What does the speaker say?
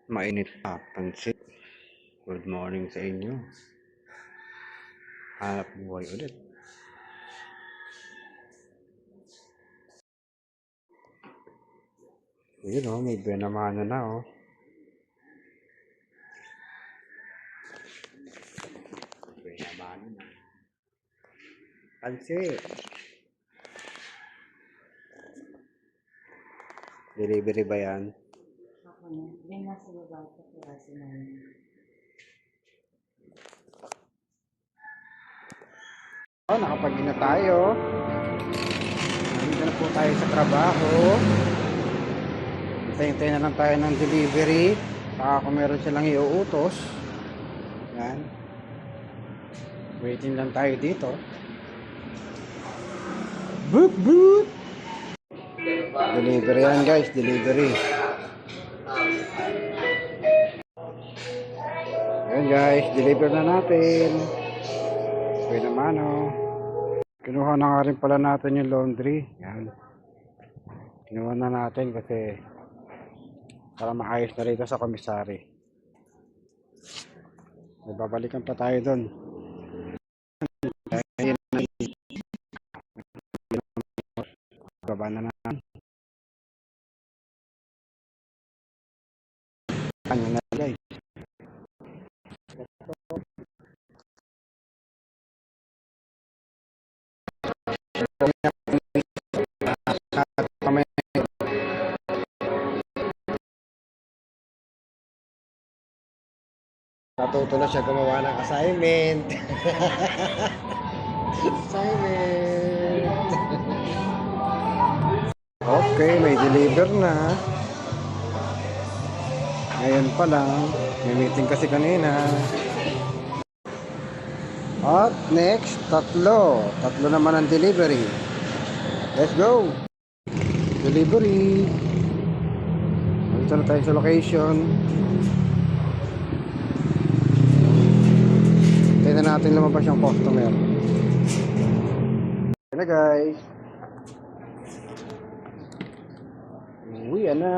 Mainit pa, pansit. Good morning sa inyo. Hanap buhay ulit. Yun o, may benamana na o. Benamana na. Pansit. Delivery ba yan? Ako na. Yan nasa baba ko kaya sinayin. Nakapag na tayo. Nandito na po tayo sa trabaho. Hintay-hintay na lang tayo ng delivery. Baka kung meron silang iuutos. Yan. Waiting lang tayo dito. Boop boop. Delivery yan guys, delivery. Yan guys, deliver na natin. Pwede naman o. Kinuha na nga rin pala natin yung laundry. Yan. Kinuha na natin kasi para maayos na rito sa komisari. Babalikan pa tayo doon. Baba na naman. Kanya na guys. Natuto na siya gumawa ng assignment. Assignment. Okay, may deliver na. Ngayon pa lang. May meeting kasi kanina. At next, tatlo. Tatlo naman ang delivery. Let's go. Delivery. Dito na tayo sa location. Tignan natin lumabas yung customer. Yan na guys. Uwi na.